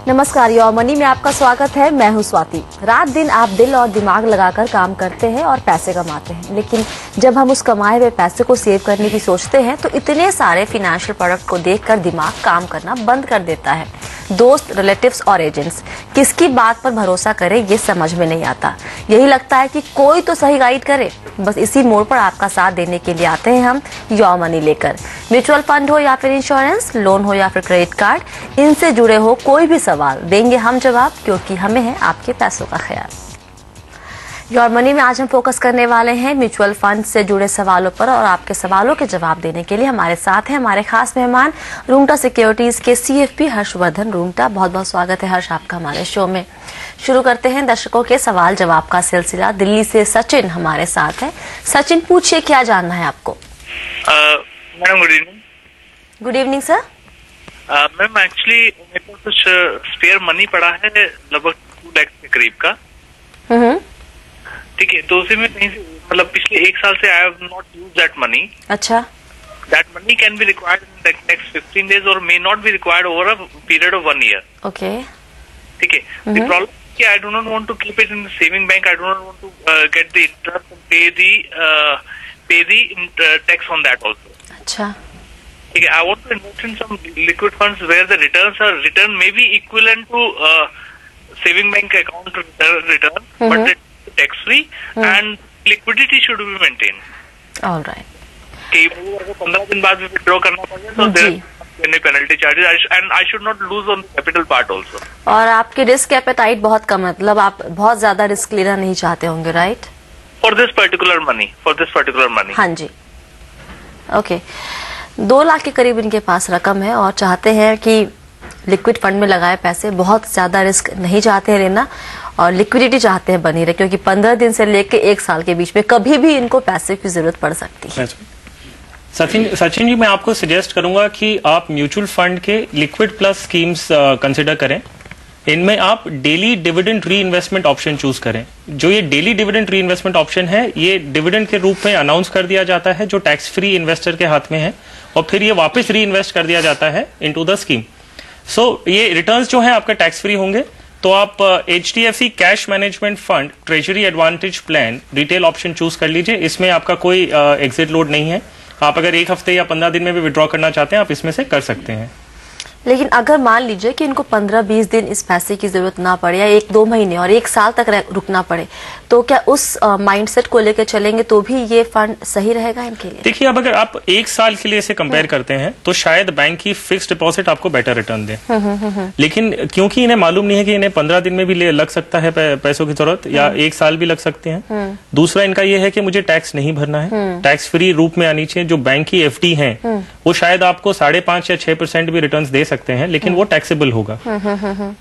नमस्कार, your money में आपका स्वागत है। मैं हूं स्वाति। रात दिन आप दिल और दिमाग लगाकर काम करते हैं और पैसे कमाते हैं, लेकिन जब हम उस कमाए हुए पैसे को सेव करने की सोचते हैं तो इतने सारे फाइनेंशियल प्रोडक्ट को देखकर दिमाग काम करना बंद कर देता है। दोस्त, रिलेटिव्स और एजेंट्स, किसकी बात पर भरोसा करें ये समझ में नहीं आता। यही लगता है कि कोई तो सही गाइड करे। बस इसी मोड़ पर आपका साथ देने के लिए आते हैं हम, योर मनी लेकर। म्यूचुअल फंड हो या फिर इंश्योरेंस, लोन हो या फिर क्रेडिट कार्ड, इनसे जुड़े हो कोई भी सवाल, देंगे हम जवाब, क्योंकि हमें है आपके पैसों का ख्याल। योर मनी में आज हम फोकस करने वाले हैं म्यूचुअल फंड से जुड़े सवालों पर, और आपके सवालों के जवाब देने के लिए हमारे साथ हैं हमारे खास मेहमान रूंगटा सिक्योरिटीज के CFP हर्षवर्धन रूंगटा। बहुत बहुत स्वागत है हर्ष आपका हमारे शो में। शुरू करते हैं दर्शकों के सवाल जवाब का सिलसिला। दिल्ली से सचिन हमारे साथ है। सचिन, पूछिए, क्या जानना है आपको? Madam good evening. Good evening sir. Ma'am actually मेरे पास कुछ स्पेयर मनी पड़ा है, लगभग 2 लाख के करीब का। ठीक है, तो उसी में कहीं से मतलब पिछले 1 साल से I have not used that money. अच्छा। That money can be required in the next 15 days और may not be required over a period of 1 year. Okay. ठीक है, द प्रॉब्लम कि I do not want to keep it in the saving bank, I do not want to get the interest and pay the tax on that also. अच्छा। ठीक है, I want to invest in some liquid funds where the return may be equivalent to saving bank account return, but tax free and liquidity should be maintain. Alright. कि अगर 15 दिन बाद भी withdraw करना पड़े तो there penalty charges and I should not lose on capital part also. और आपकी रिस्क एपेटाइट बहुत कम है, मतलब आप बहुत ज्यादा रिस्क लेना नहीं चाहते होंगे, right? For this particular money. हाँ जी। ओके। 2 लाख के करीब इनके पास रकम है और चाहते हैं कि लिक्विड फंड में लगाए पैसे, बहुत ज्यादा रिस्क नहीं चाहते हैं लेना और लिक्विडिटी चाहते हैं बनी रहे, क्योंकि 15 दिन से लेके 1 साल के बीच में कभी भी इनको पैसे की जरूरत पड़ सकती है। सचिन जी, मैं आपको सजेस्ट करूंगा कि आप म्यूचुअल फंड के लिक्विड प्लस स्कीम्स कंसिडर करें। इनमें आप डेली डिविडेंड री इन्वेस्टमेंट ऑप्शन चूज करें। जो ये डेली डिविडेंड री इन्वेस्टमेंट ऑप्शन है, ये डिविडेंड के रूप में अनाउंस कर दिया जाता है, जो टैक्स फ्री इन्वेस्टर के हाथ में है, और फिर ये वापस री इन्वेस्ट कर दिया जाता है इनटू द स्कीम। सो ये रिटर्न्स जो है आपका टैक्स फ्री होंगे। तो आप HDFC cash management fund treasury advantage plan retail option choose कर लीजिए। इसमें आपका कोई एग्जिट लोड नहीं है। आप अगर 1 हफ्ते या 15 दिन में भी विड्रॉ करना चाहते हैं, आप इसमें से कर सकते हैं। लेकिन अगर मान लीजिए कि इनको 15-20 दिन इस पैसे की जरूरत ना पड़े, या 1-2 महीने और 1 साल तक रुकना पड़े, तो क्या उस माइंडसेट को लेकर चलेंगे तो भी ये फंड सही रहेगा इनके लिए? देखिए, अब अगर आप 1 साल के लिए इसे कंपेयर करते हैं तो शायद बैंक की फिक्स्ड डिपॉजिट आपको बेटर रिटर्न दे। लेकिन क्योंकि इन्हें मालूम नहीं है कि इन्हें 15 दिन में भी लग सकता है पैसों की जरूरत, या 1 साल भी लग सकते हैं। दूसरा इनका ये है कि मुझे टैक्स नहीं भरना है, टैक्स फ्री रूप में आनी चाहिए। जो बैंक की FD है वो शायद आपको 5.5 या 6% भी रिटर्न दे सकते हैं, लेकिन वो टैक्सेबल होगा।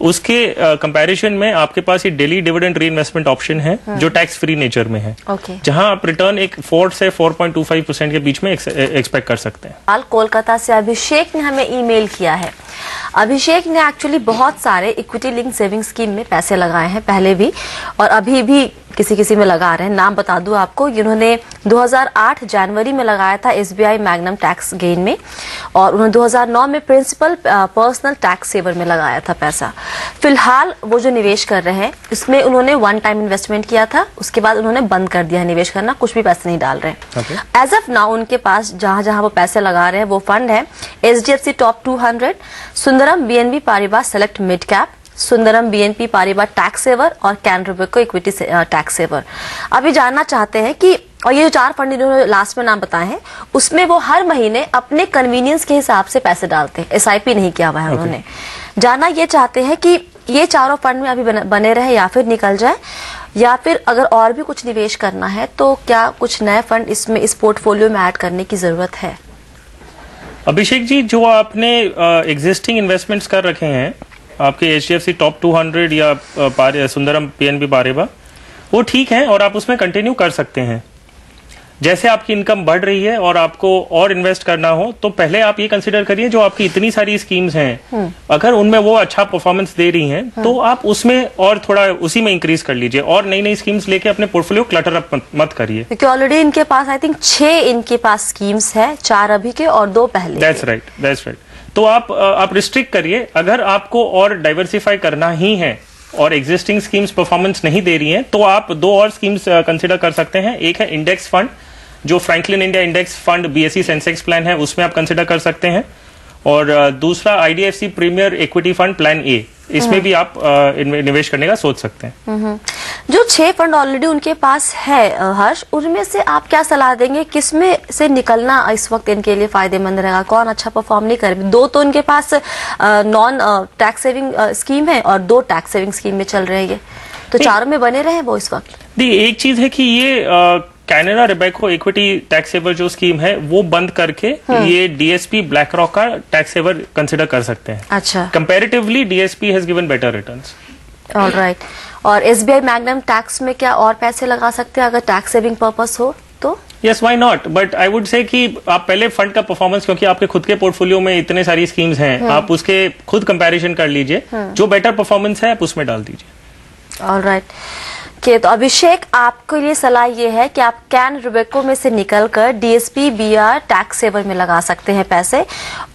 उसके कंपैरिजन में आपके पास ये डेली डिविडेंड री इन्वेस्टमेंट ऑप्शन है, जो टैक्स फ्री नेचर में है, जहां आप रिटर्न एक 4 से 4.25% के बीच में एक्सपेक्ट कर सकते हैं। कोलकाता से अभिषेक ने हमें ईमेल किया है। अभिषेक ने एक्चुअली बहुत सारे इक्विटी लिंक सेविंग स्कीम में पैसे लगाए हैं पहले भी, और अभी भी किसी में लगा रहे हैं। नाम बता दूं आपको, इन्होंने 2008 जनवरी में लगाया था SBI मैग्नम टैक्स गेन में, और उन्होंने 2009 में प्रिंसिपल पर्सनल टैक्स सेवर में लगाया था पैसा। फिलहाल वो जो निवेश कर रहे हैं उसमें उन्होंने 1 टाइम इन्वेस्टमेंट किया था, उसके बाद उन्होंने बंद कर दिया निवेश करना, कुछ भी पैसे नहीं डाल रहे हैं। एज ऑफ नाउ उनके पास जहां वो पैसे लगा रहे हैं वो फंड है HDFC top 200, Sundaram BNP Paribas select mid cap, Sundaram BNP Paribas tax saver और Canara bank equity tax saver. अभी जानना चाहते हैं कि, और ये जो 4 फंड इन्होंने लास्ट में नाम बताए हैं, उसमें वो हर महीने अपने कन्वीनियंस के हिसाब से पैसे डालते हैं, SIP नहीं किया हुआ है उन्होंने। जानना ये चाहते हैं कि ये चारों फंड में अभी बने रहे या फिर निकल जाए, या फिर अगर और भी कुछ निवेश करना है तो क्या कुछ नए फंड इसमें इस पोर्टफोलियो में ऐड करने की जरूरत है? अभिषेक जी, जो आपने एग्जिस्टिंग इन्वेस्टमेंट्स कर रखे हैं आपके HDFC टॉप 200 या सुंदरम BNP पारिबा, वो ठीक है और आप उसमें कंटिन्यू कर सकते हैं। जैसे आपकी इनकम बढ़ रही है और आपको और इन्वेस्ट करना हो, तो पहले आप ये कंसिडर करिए जो आपकी इतनी सारी स्कीम्स हैं, अगर उनमें वो अच्छा परफॉर्मेंस दे रही हैं, तो आप उसमें और थोड़ा उसी में इंक्रीज कर लीजिए, और नई नई स्कीम्स लेके अपने पोर्टफोलियो क्लटर अप मत करिए। क्योंकि ऑलरेडी इनके पास आई थिंक 6 इनके पास स्कीम्स है, 4 अभी के और 2 पहले। That's right. तो आप रिस्ट्रिक्ट करिए। अगर आपको और डाइवर्सिफाई करना ही है और एग्जिस्टिंग स्कीम्स परफॉर्मेंस नहीं दे रही हैं, तो आप 2 और स्कीम्स कंसिडर कर सकते हैं। एक है इंडेक्स फंड, जो Franklin India index fund BSE Sensex plan है, उसमें आप कंसिडर कर सकते हैं। और दूसरा IDFC premier equity fund plan A, इसमें भी आप निवेश करने का सोच सकते हैं। जो 6 फंड ऑलरेडी उनके पास है हर्ष, उनमें से आप क्या सलाह देंगे, किसमें से निकलना इस वक्त इनके लिए फायदेमंद रहेगा, कौन अच्छा परफॉर्म नहीं करे? 2 तो उनके पास नॉन टैक्स सेविंग स्कीम है और 2 टैक्स सेविंग स्कीम में चल रहे हैं, तो चारों में बने रहे वो इस वक्त। एक चीज है कि ये कैनेडा रेबेको इक्विटी टैक्स सेवर जो स्कीम है वो बंद करके ये डीएसपी ब्लैक रॉक का टैक्स सेवर कंसिडर कर सकते हैं। अच्छा, comparatively DSP has given better returns. Alright. और एसबीआई मैग्नम टैक्स में क्या और पैसे लगा सकते हैं अगर टैक्स सेविंग पर्पस हो तो? Yes, why not, but I would say कि आप पहले फंड का परफॉर्मेंस, क्योंकि आपके खुद के पोर्टफोलियो में इतने सारी स्कीम्स हैं, आप उसके खुद कंपैरिजन कर लीजिए, जो बेटर परफॉर्मेंस है आप उसमें डाल दीजिए। ऑलराइट। तो अभिषेक, आपको ये सलाह ये है कि आप कैन रुबेको में से निकलकर डीएसपी बीआर टैक्स सेवर में लगा सकते हैं पैसे,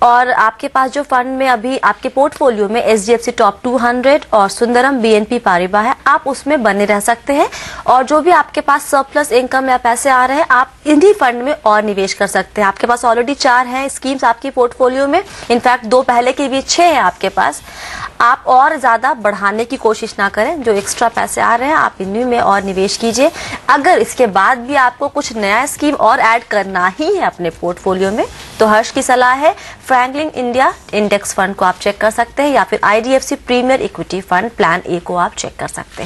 और आपके पास जो फंड में अभी आपके पोर्टफोलियो में एचडीएफसी टॉप 200 और सुंदरम बीएनपी पारिबा है, आप उसमें बने रह सकते हैं। और जो भी आपके पास सरप्लस इनकम या पैसे आ रहे हैं, आप इन्हीं फंड में और निवेश कर सकते हैं। आपके पास ऑलरेडी 4 हैं स्कीम्स आपकी पोर्टफोलियो में, इनफैक्ट 2 पहले के भी 6 हैं आपके पास। आप और ज्यादा बढ़ाने की कोशिश ना करें, जो एक्स्ट्रा पैसे आ रहे हैं आप इन्हीं में और निवेश कीजिए। अगर इसके बाद भी आपको कुछ नया स्कीम और ऐड करना ही है अपने पोर्टफोलियो में, तो हर्ष की सलाह है फ्रैंकलिन इंडिया इंडेक्स फंड को आप चेक कर सकते हैं, या फिर IDFC premier equity fund plan A को आप चेक कर सकते हैं।